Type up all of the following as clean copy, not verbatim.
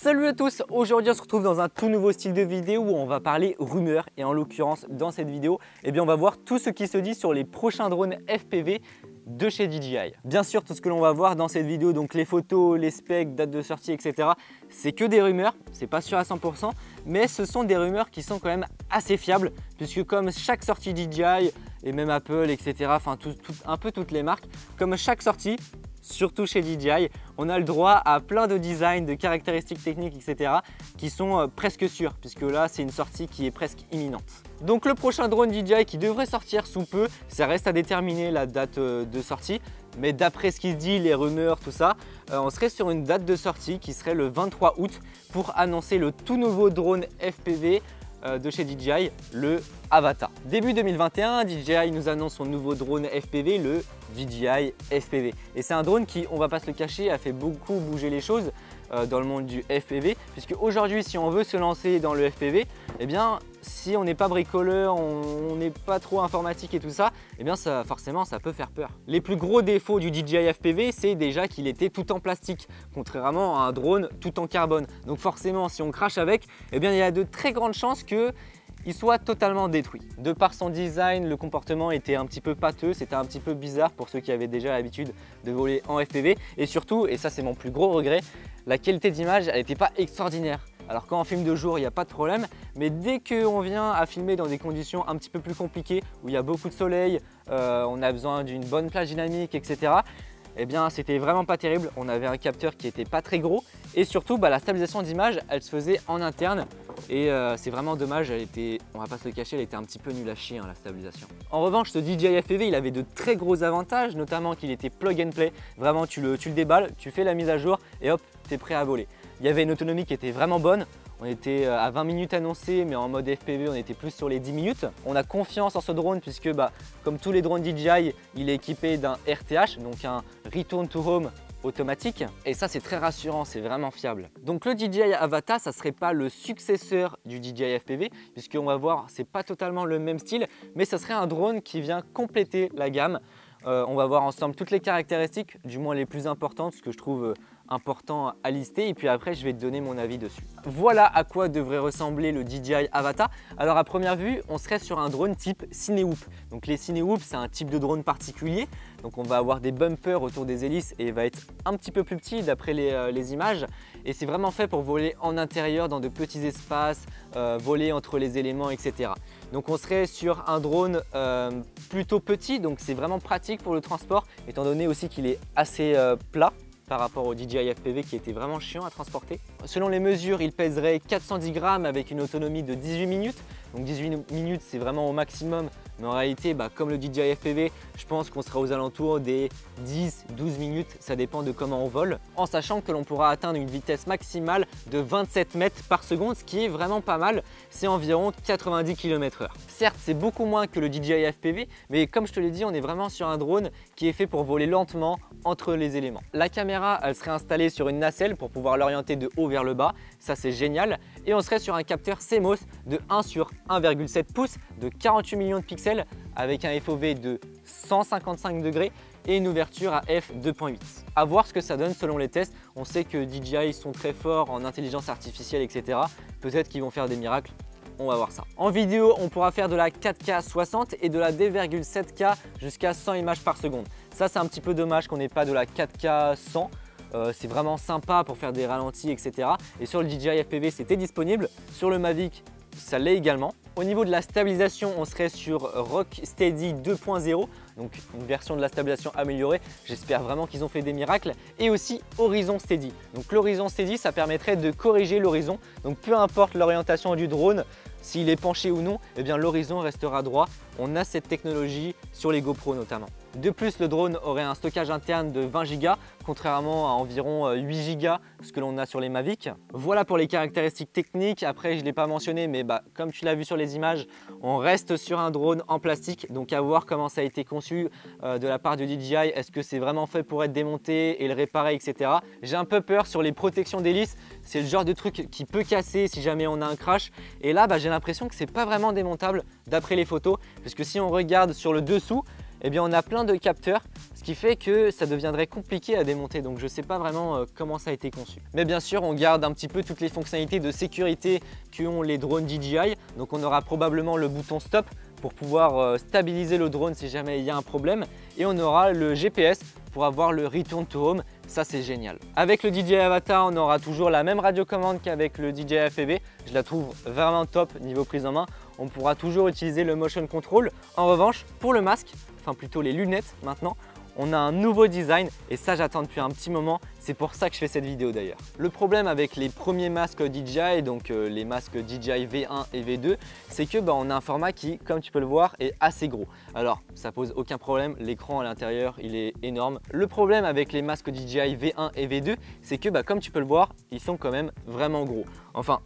Salut à tous, aujourd'hui on se retrouve dans un tout nouveau style de vidéo où on va parler rumeurs et en l'occurrence dans cette vidéo, on va voir tout ce qui se dit sur les prochains drones FPV de chez DJI. Bien sûr, tout ce que l'on va voir dans cette vidéo, donc les photos, les specs, date de sortie, etc. c'est que des rumeurs, c'est pas sûr à 100%, mais ce sont des rumeurs qui sont quand même assez fiables puisque comme chaque sortie DJI et même Apple, etc., enfin un peu toutes les marques, comme chaque sortie, surtout chez DJI, on a le droit à plein de designs, de caractéristiques techniques, etc. qui sont presque sûrs, puisque là, c'est une sortie qui est presque imminente. Donc le prochain drone DJI qui devrait sortir sous peu, ça reste à déterminer la date de sortie, mais d'après ce qui se dit, les rumeurs, tout ça, on serait sur une date de sortie qui serait le 23 août pour annoncer le tout nouveau drone FPV de chez DJI, le Avata. Début 2021, DJI nous annonce son nouveau drone FPV, le DJI FPV. Et c'est un drone qui, on va pas se le cacher, a fait beaucoup bouger les choses dans le monde du FPV, puisque aujourd'hui, si on veut se lancer dans le FPV, eh bien, si on n'est pas bricoleur, on n'est pas trop informatique et tout ça, eh bien forcément ça peut faire peur. Les plus gros défauts du DJI FPV, c'est déjà qu'il était tout en plastique, contrairement à un drone tout en carbone. Donc forcément, si on crache avec, eh bien il y a de très grandes chances qu'il soit totalement détruit. De par son design, le comportement était un petit peu pâteux, c'était un petit peu bizarre pour ceux qui avaient déjà l'habitude de voler en FPV. Et surtout, et ça c'est mon plus gros regret, la qualité d'image, elle n'était pas extraordinaire. Alors quand on filme de jour, il n'y a pas de problème, mais dès qu'on vient à filmer dans des conditions un petit peu plus compliquées, où il y a beaucoup de soleil, on a besoin d'une bonne plage dynamique, etc. Eh bien c'était vraiment pas terrible, on avait un capteur qui était pas très gros et surtout la stabilisation d'image elle se faisait en interne et c'est vraiment dommage, on va pas se le cacher, elle était un petit peu nulle à chier la stabilisation. En revanche ce DJI FPV il avait de très gros avantages, notamment qu'il était plug and play, vraiment tu le déballes, tu fais la mise à jour et hop tu es prêt à voler. Il y avait une autonomie qui était vraiment bonne. On était à 20 minutes annoncées, mais en mode FPV, on était plus sur les 10 minutes. On a confiance en ce drone puisque, comme tous les drones DJI, il est équipé d'un RTH, donc un Return to Home automatique. Et ça, c'est très rassurant, c'est vraiment fiable. Donc le DJI Avata, ça ne serait pas le successeur du DJI FPV, puisqu'on va voir, c'est pas totalement le même style, mais ça serait un drone qui vient compléter la gamme. On va voir ensemble toutes les caractéristiques, du moins les plus importantes, ce que je trouve important à lister, et puis après je vais te donner mon avis dessus. Voilà à quoi devrait ressembler le DJI Avata. Alors à première vue, on serait sur un drone type Cinehoop. Donc les Cinehoop, c'est un type de drone particulier. Donc on va avoir des bumpers autour des hélices et il va être un petit peu plus petit d'après les images. Et c'est vraiment fait pour voler en intérieur dans de petits espaces, voler entre les éléments, etc. Donc on serait sur un drone plutôt petit, donc c'est vraiment pratique pour le transport, étant donné aussi qu'il est assez plat par rapport au DJI FPV qui était vraiment chiant à transporter. Selon les mesures, il pèserait 410 grammes avec une autonomie de 18 minutes. Donc 18 minutes, c'est vraiment au maximum. Mais en réalité, comme le DJI FPV, je pense qu'on sera aux alentours des 10-12 minutes. Ça dépend de comment on vole. En sachant que l'on pourra atteindre une vitesse maximale de 27 mètres par seconde, ce qui est vraiment pas mal. C'est environ 90 km/h. Certes, c'est beaucoup moins que le DJI FPV, mais comme je te l'ai dit, on est vraiment sur un drone qui est fait pour voler lentement entre les éléments. La caméra, elle serait installée sur une nacelle pour pouvoir l'orienter de haut vers le bas. Ça, c'est génial. Et on serait sur un capteur CMOS de 1 sur 1,7 pouces de 48 millions de pixels avec un FOV de 155 degrés et une ouverture à f2.8. À voir ce que ça donne selon les tests. On sait que DJI sont très forts en intelligence artificielle, etc. Peut-être qu'ils vont faire des miracles. On va voir ça. En vidéo, on pourra faire de la 4K 60 et de la 2,7K jusqu'à 100 images par seconde. Ça, c'est un petit peu dommage qu'on n'ait pas de la 4K 100. C'est vraiment sympa pour faire des ralentis, etc. Et sur le DJI FPV, c'était disponible. Sur le Mavic, ça l'est également. Au niveau de la stabilisation, on serait sur Rocksteady 2.0, donc une version de la stabilisation améliorée. J'espère vraiment qu'ils ont fait des miracles. Et aussi Horizon Steady. Donc l'Horizon Steady, ça permettrait de corriger l'horizon. Donc peu importe l'orientation du drone, s'il est penché ou non, eh bien l'horizon restera droit. On a cette technologie sur les GoPro notamment. De plus, le drone aurait un stockage interne de 20 Go, contrairement à environ 8 Go, ce que l'on a sur les Mavic. Voilà pour les caractéristiques techniques. Après, je ne l'ai pas mentionné, mais comme tu l'as vu sur les images, on reste sur un drone en plastique. Donc à voir comment ça a été conçu de la part de DJI. Est-ce que c'est vraiment fait pour être démonté et le réparer, etc. J'ai un peu peur sur les protections d'hélice. C'est le genre de truc qui peut casser si jamais on a un crash. Et là, j'ai l'impression que c'est pas vraiment démontable d'après les photos. Puisque si on regarde sur le dessous, eh bien on a plein de capteurs. ce qui fait que ça deviendrait compliqué à démonter, donc je ne sais pas vraiment comment ça a été conçu. Mais bien sûr, on garde un petit peu toutes les fonctionnalités de sécurité qu'ont les drones DJI, donc on aura probablement le bouton stop pour pouvoir stabiliser le drone si jamais il y a un problème, et on aura le GPS pour avoir le Return to Home, ça c'est génial. Avec le DJI Avata, on aura toujours la même radiocommande qu'avec le DJI FPV, je la trouve vraiment top niveau prise en main. On pourra toujours utiliser le motion control. En revanche, pour le masque, enfin plutôt les lunettes maintenant, on a un nouveau design et ça j'attends depuis un petit moment, c'est pour ça que je fais cette vidéo d'ailleurs. Le problème avec les premiers masques DJI, donc les masques DJI V1 et V2, c'est que on a un format qui, comme tu peux le voir, est assez gros. Alors ça pose aucun problème, l'écran à l'intérieur il est énorme. Le problème avec les masques DJI V1 et V2, c'est que comme tu peux le voir, ils sont quand même vraiment gros. Enfin,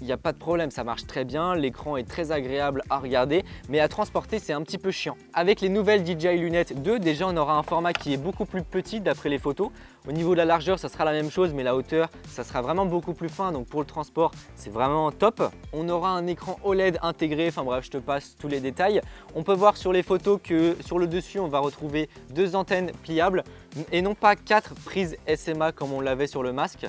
il n'y a pas de problème, ça marche très bien, l'écran est très agréable à regarder, mais à transporter c'est un petit peu chiant. Avec les nouvelles DJI lunettes 2, déjà on aura un format qui est beaucoup plus petit d'après les photos. Au niveau de la largeur, ça sera la même chose, mais la hauteur, ça sera vraiment beaucoup plus fin, donc pour le transport, c'est vraiment top. On aura un écran OLED intégré, enfin bref, je te passe tous les détails. On peut voir sur les photos que sur le dessus, on va retrouver 2 antennes pliables et non pas 4 prises SMA comme on l'avait sur le masque.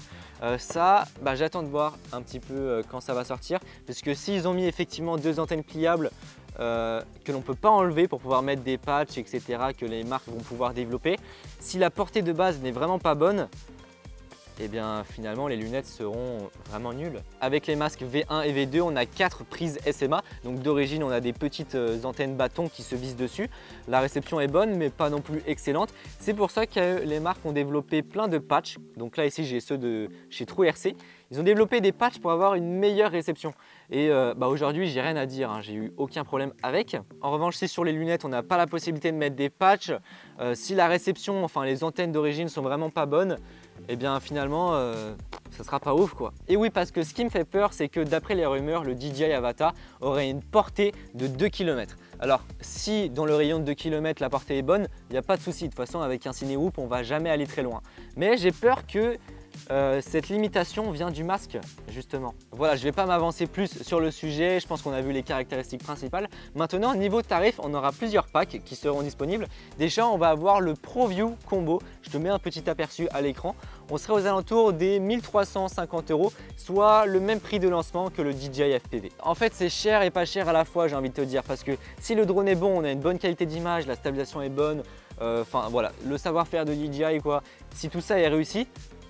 Ça, j'attends de voir un petit peu quand ça va sortir, parce que s'ils ont mis effectivement 2 antennes pliables que l'on ne peut pas enlever pour pouvoir mettre des patchs, etc., que les marques vont pouvoir développer, si la portée de base n'est vraiment pas bonne, et bien finalement les lunettes seront vraiment nulles. Avec les masques V1 et V2, on a 4 prises SMA, donc d'origine on a des petites antennes bâtons qui se vissent dessus. La réception est bonne mais pas non plus excellente. C'est pour ça que les marques ont développé plein de patchs. Donc là ici j'ai ceux de chez TrueRC. Ils ont développé des patchs pour avoir une meilleure réception. Et aujourd'hui, j'ai rien à dire, hein, j'ai eu aucun problème avec. En revanche, si sur les lunettes, on n'a pas la possibilité de mettre des patchs, si la réception, enfin les antennes d'origine sont vraiment pas bonnes, et bien finalement, ça sera pas ouf quoi. Et oui, parce que ce qui me fait peur, c'est que d'après les rumeurs, le DJI Avata aurait une portée de 2 km. Alors, si dans le rayon de 2 km, la portée est bonne, il n'y a pas de souci. De toute façon, avec un Cinehoop, on va jamais aller très loin. Mais j'ai peur que cette limitation vient du masque justement. Voilà, je ne vais pas m'avancer plus sur le sujet, je pense qu'on a vu les caractéristiques principales. Maintenant, niveau tarif, on aura plusieurs packs qui seront disponibles. Déjà, on va avoir le ProView Combo, je te mets un petit aperçu à l'écran. On serait aux alentours des 1350 €, soit le même prix de lancement que le DJI FPV. En fait, c'est cher et pas cher à la fois, j'ai envie de te dire, parce que si le drone est bon, on a une bonne qualité d'image, la stabilisation est bonne, enfin voilà, le savoir-faire de DJI quoi, si tout ça est réussi,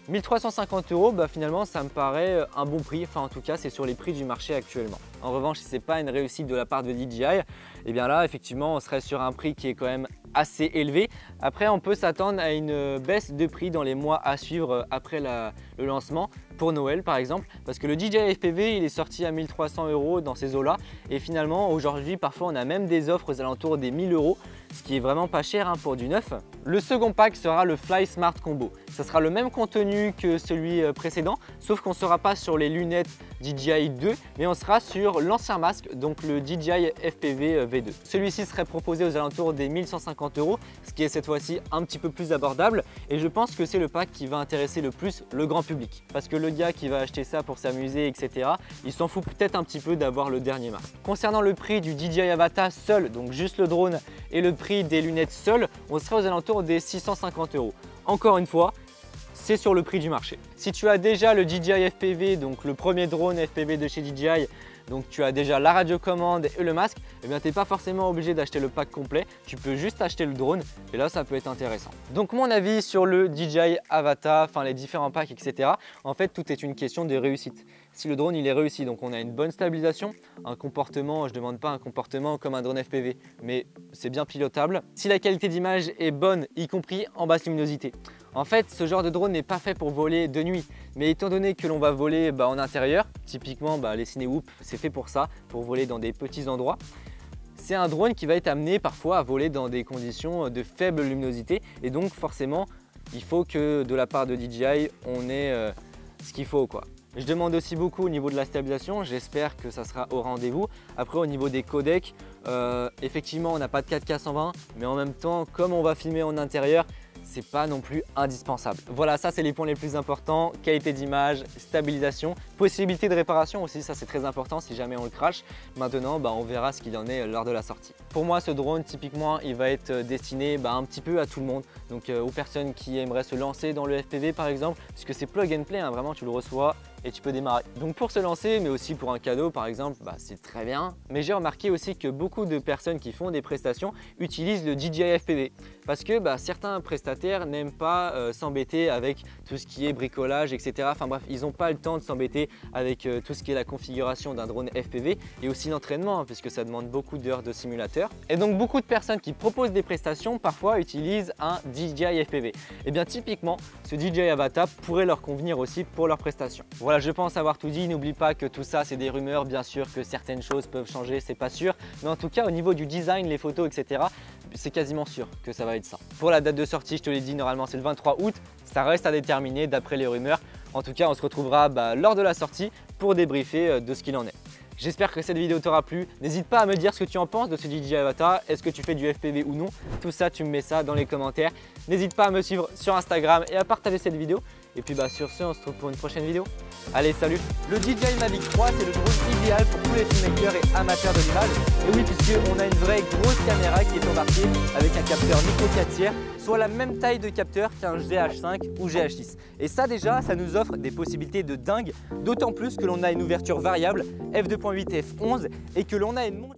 1350 €, finalement ça me paraît un bon prix, enfin en tout cas c'est sur les prix du marché actuellement. En revanche, si ce n'est pas une réussite de la part de DJI, et bien là effectivement on serait sur un prix qui est quand même assez élevé. Après on peut s'attendre à une baisse de prix dans les mois à suivre après le lancement, pour Noël par exemple, parce que le DJI FPV il est sorti à 1300 € dans ces eaux là, et finalement aujourd'hui parfois on a même des offres aux alentours des 1000 €, ce qui est vraiment pas cher hein, pour du neuf. Le second pack sera le Fly Smart Combo. Ça sera le même contenu que celui précédent, sauf qu'on ne sera pas sur les lunettes DJI 2, mais on sera sur l'ancien masque, donc le DJI FPV V2. Celui-ci serait proposé aux alentours des 1150 €, ce qui est cette fois-ci un petit peu plus abordable, et je pense que c'est le pack qui va intéresser le plus le grand public. Parce que le gars qui va acheter ça pour s'amuser, etc., il s'en fout peut-être un petit peu d'avoir le dernier masque. Concernant le prix du DJI Avata seul, donc juste le drone, et le prix des lunettes seul, on serait aux alentours des 650 €. Encore une fois, c'est sur le prix du marché. Si tu as déjà le DJI FPV, donc le premier drone FPV de chez DJI, donc tu as déjà la radiocommande et le masque, et bien tu n'es pas forcément obligé d'acheter le pack complet, tu peux juste acheter le drone et là ça peut être intéressant. Donc mon avis sur le DJI Avata, enfin les différents packs, etc. En fait tout est une question de réussite. Si le drone il est réussi, donc on a une bonne stabilisation, un comportement, je ne demande pas un comportement comme un drone FPV, mais c'est bien pilotable. Si la qualité d'image est bonne, y compris en basse luminosité. En fait, ce genre de drone n'est pas fait pour voler de nuit, mais étant donné que l'on va voler en intérieur, typiquement les Cinehoop, c'est fait pour ça, pour voler dans des petits endroits. C'est un drone qui va être amené parfois à voler dans des conditions de faible luminosité, et donc forcément, il faut que de la part de DJI, on ait ce qu'il faut quoi. Je demande aussi beaucoup au niveau de la stabilisation, j'espère que ça sera au rendez-vous. Après au niveau des codecs, effectivement on n'a pas de 4K 120, mais en même temps comme on va filmer en intérieur, c'est pas non plus indispensable. Voilà, ça c'est les points les plus importants, qualité d'image, stabilisation, possibilité de réparation aussi, ça c'est très important si jamais on le crache. Maintenant, on verra ce qu'il en est lors de la sortie. Pour moi, ce drone, typiquement, il va être destiné un petit peu à tout le monde, donc aux personnes qui aimeraient se lancer dans le FPV par exemple, puisque c'est plug and play, hein, vraiment tu le reçois et tu peux démarrer. Donc pour se lancer, mais aussi pour un cadeau par exemple, c'est très bien. Mais j'ai remarqué aussi que beaucoup de personnes qui font des prestations utilisent le DJI FPV parce que certains prestataires n'aiment pas s'embêter avec tout ce qui est bricolage, etc. Enfin bref, ils n'ont pas le temps de s'embêter avec tout ce qui est la configuration d'un drone FPV et aussi l'entraînement, hein, puisque ça demande beaucoup d'heures de simulateur. Et donc beaucoup de personnes qui proposent des prestations parfois utilisent un DJI FPV. Et bien typiquement, ce DJI Avata pourrait leur convenir aussi pour leurs prestations. Voilà, je pense avoir tout dit. N'oublie pas que tout ça c'est des rumeurs, bien sûr que certaines choses peuvent changer, c'est pas sûr, mais en tout cas au niveau du design, les photos, etc., c'est quasiment sûr que ça va être ça. Pour la date de sortie, je te l'ai dit, normalement c'est le 23 août, ça reste à déterminer d'après les rumeurs. En tout cas, on se retrouvera lors de la sortie pour débriefer de ce qu'il en est. J'espère que cette vidéo t'aura plu. N'hésite pas à me dire ce que tu en penses de ce DJI Avata. Est-ce que tu fais du FPV ou non? Tout ça, tu me mets ça dans les commentaires. N'hésite pas à me suivre sur Instagram et à partager cette vidéo. Et puis sur ce, on se retrouve pour une prochaine vidéo. Allez, salut! Le DJI Mavic 3, c'est le drone idéal pour tous les filmmakers et amateurs de l'image. Et oui, puisqu'on a une vraie grosse caméra qui est embarquée avec un capteur micro 4 tiers, soit la même taille de capteur qu'un GH5 ou GH6. Et ça déjà, ça nous offre des possibilités de dingue, d'autant plus que l'on a une ouverture variable f2.8 et f11 et que l'on a une monture